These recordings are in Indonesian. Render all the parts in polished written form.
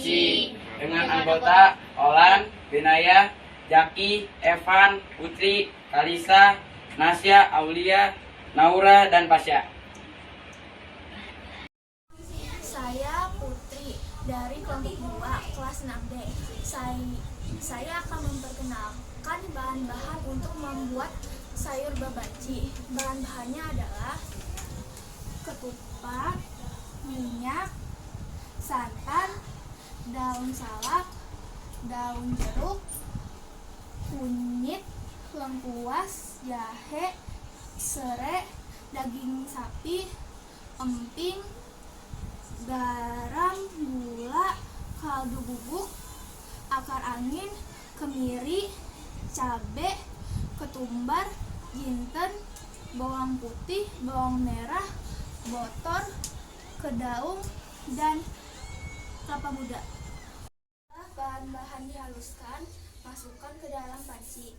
Banci dengan anggota Olan, Benaya, Jaki, Evan, Putri, Kalisa, Nasya, Aulia, Naura, dan Pasya. Saya Putri dari kelompok 2 kelas 6D. Saya akan memperkenalkan bahan-bahan untuk membuat sayur babanci. Bahan-bahannya adalah ketupat, minyak, santan, daun salak, daun jeruk, kunyit, lengkuas, jahe, serai, daging sapi, emping, garam, gula, kaldu bubuk, akar angin, kemiri, cabai, ketumbar, jinten, bawang putih, bawang merah, botor, kedaung, dan kelapa muda. Bahan-bahan dihaluskan, masukkan ke dalam panci,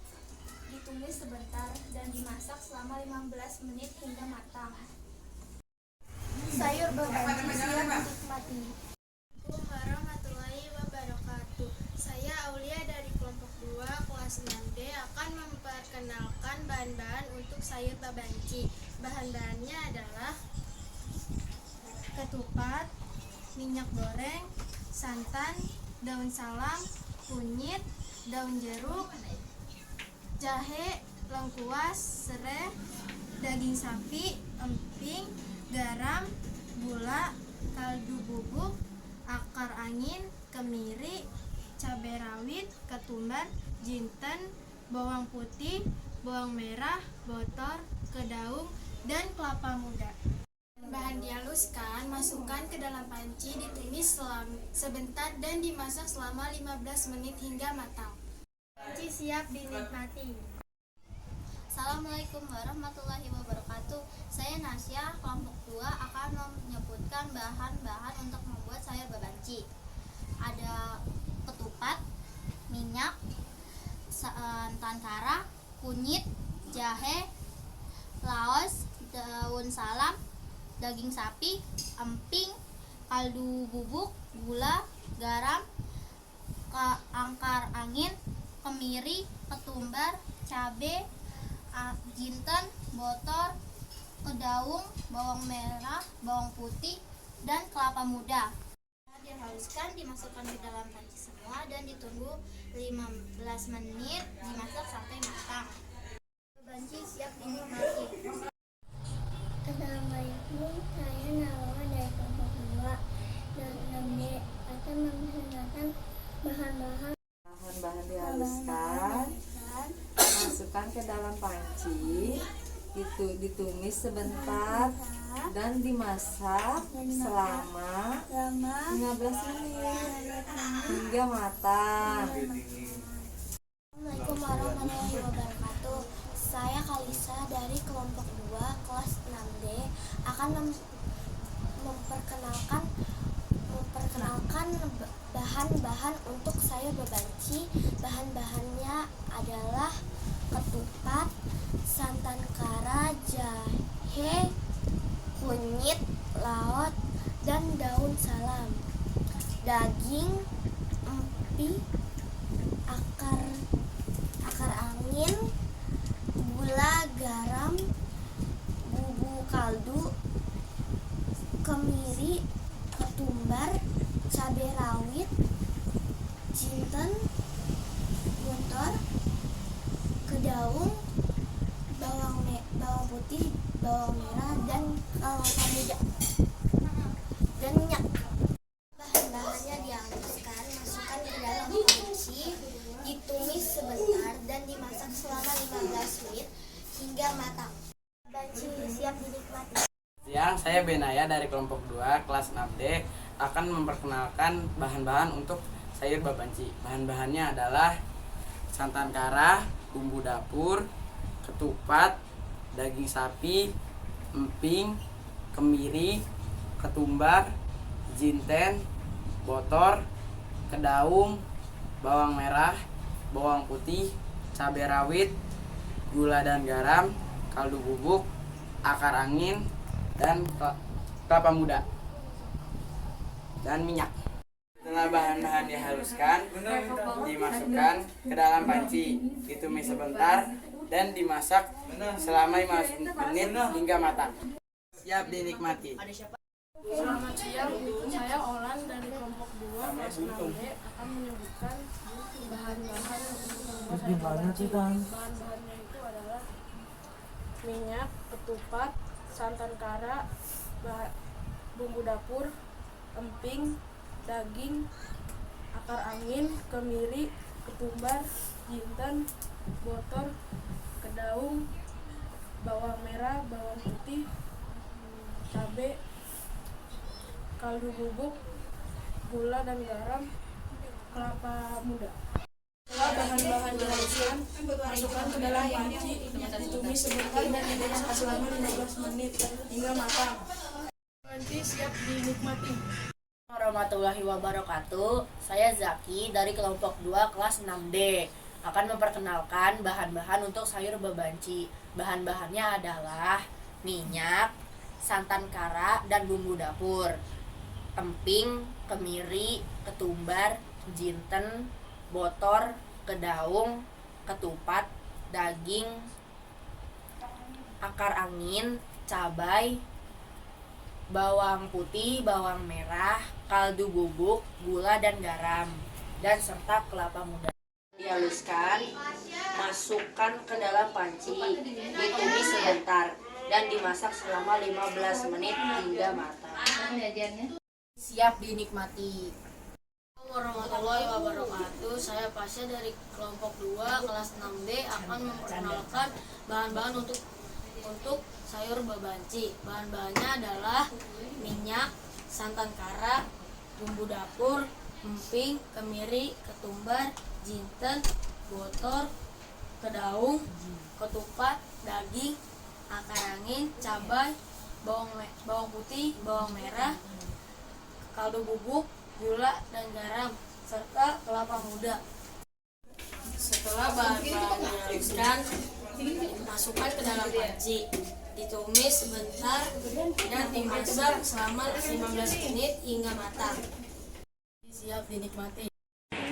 ditumis sebentar dan dimasak selama 15 menit hingga matang. Sayur babanci siap dinikmati. Assalamualaikum warahmatullahi wabarakatuh. Saya Aulia dari kelompok 2 kelas 6D akan memperkenalkan bahan-bahan untuk sayur babanci. Bahan-bahannya adalah ketupat, minyak goreng, santan, daun salam, kunyit, daun jeruk, jahe, lengkuas, serai, daging sapi, emping, garam, gula, kaldu bubuk, akar angin, kemiri, cabai rawit, ketumbar, jinten, bawang putih, bawang merah, botor, kedaung, dan kelapa muda. Bahan dihaluskan, masukkan ke dalam panci, ditumis sebentar dan dimasak selama 15 menit hingga matang. Panci siap dinikmati. Assalamualaikum warahmatullahi wabarakatuh. Saya Nasya, kelompok 2 akan menyebutkan bahan-bahan untuk membuat sayur babanci. Ada ketupat, minyak, santan kara, kunyit, jahe, laos, daun salam, daging sapi, emping, kaldu bubuk, gula, garam, akar angin, kemiri, ketumbar, cabai, jinten, botor, kedaung, bawang merah, bawang putih, dan kelapa muda. Dihaluskan, dimasukkan ke dalam panci semua dan ditunggu 15 menit, dimasak sampai matang. Babanci siap dinikmati. Assalamualaikum, saya Naura dari kelompok 2 dan 6D akan memperkenalkan bahan-bahan dihaluskan, masukkan ke dalam panci, ditumis sebentar dan dimasak selama 15 menit hingga matang. Assalamualaikum warahmatullahi wabarakatuh. Saya Kalisa dari kelompok 2 kelas 6D akan memperkenalkan bahan-bahan untuk sayur babanci. Bahan-bahannya adalah ketupat, santan kara, jahe, kunyit, laos, dan daun salam, daging, emping, akar angin, gula, garam, bubuk kaldu, kemiri, ketumbar, cabai rawit, jinten, botor, kedaung, bawang putih, bawang merah, dan kelapa muda, dan minyak. Bahan-bahannya dihaluskan, masukkan ke dalam panci, ditumis sebentar dan dimasak selama 15 menit hingga matang. Babanci siap dinikmati. Siang, saya Benaya dari kelompok 2 kelas 6D akan memperkenalkan bahan-bahan untuk sayur babanci. Bahan-bahannya adalah santan kara, bumbu dapur, ketupat, daging sapi, emping, kemiri, ketumbar, jinten, botor, kedaung, bawang merah, bawang putih, cabai rawit, gula dan garam, kaldu bubuk, akar angin, dan kelapa muda, dan minyak. Setelah bahan-bahan dihaluskan, dimasukkan ke dalam panci, ditumis sebentar, dan dimasak selama 15 menit hingga matang. Siap dinikmati. Selamat siang, saya Olan dari kelompok 2 kelas 6D akan menyebutkan bahan-bahan untuk membuat sayur babanci. Bahan-bahannya itu adalah minyak, ketupat, santan kara, bumbu dapur, emping, daging, akar angin, kemiri, ketumbar, jinten, botor, kedaung, bawang merah, bawang putih, cabai, kaldu bubuk, gula dan garam, kelapa muda. Setelah bahan-bahan dihaluskan, masukkan ke dalam panci, ditumis sebentar dan dimasak selama 15 menit hingga matang. Panci siap dinikmati. Warahmatullahi wabarakatuh. Saya Zaki dari kelompok 2 kelas 6D akan memperkenalkan bahan-bahan untuk sayur babanci. Bahan-bahannya adalah minyak, santan kara, dan bumbu dapur, emping, kemiri, ketumbar, jinten, botor, kedaung, ketupat, daging, akar angin, cabai, bawang putih, bawang merah, kaldu bubuk, gula dan garam, dan serta kelapa muda. Dihaluskan, masukkan ke dalam panci, ditumis sebentar, dan dimasak selama 15 menit hingga matang. Siap dinikmati. Warahmatullahi wabarakatuh. Saya Pasha dari kelompok 2 kelas 6D akan memperkenalkan bahan-bahan untuk sayur babanci. Bahan-bahannya adalah minyak, santan kara, bumbu dapur, emping, kemiri, ketumbar, jinten, botor, kedaung, ketupat, daging, akar angin, cabai, bawang putih, bawang merah, kaldu bubuk, gula dan garam, serta kelapa muda. Setelah bahan-bahan dihaluskan, masukkan ke dalam panci, ditumis sebentar dan dimasak selama 15 menit hingga matang. Siap dinikmati.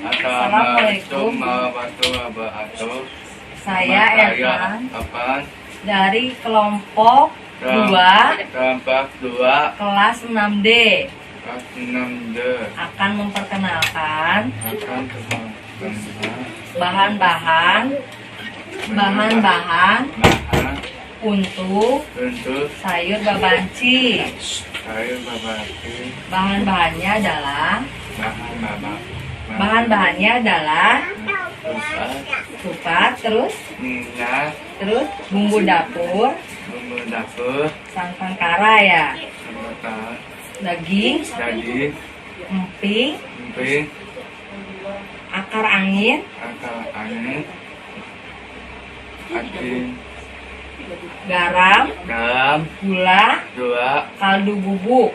Assalamualaikum warahmatullahi wabarakatuh. Saya Evan Apaan? dari kelompok 2 Kelompok 2 kelas 6D kelas 6D akan memperkenalkan akan bahan-bahan bahan untuk untuk sayur babanci. sayur babanci. Bahan-bahannya adalah ketupat, terus bumbu dapur, santan kara ya, daging, emping, akar angin, garam, gula, kaldu bubuk,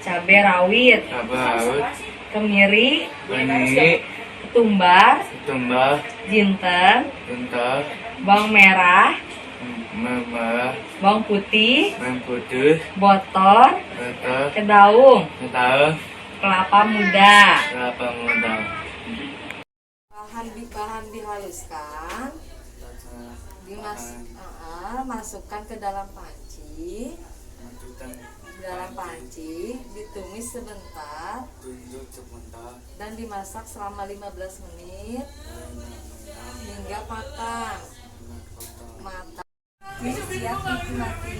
cabai rawit, kemiri, ketumbar, jinten, bawang merah, bawang putih, botor, kedaung, kelapa muda. Bahan dihaluskan, masukkan ke dalam panci, ditumis sebentar dan dimasak selama 15 menit hingga matang. Siap dinikmati.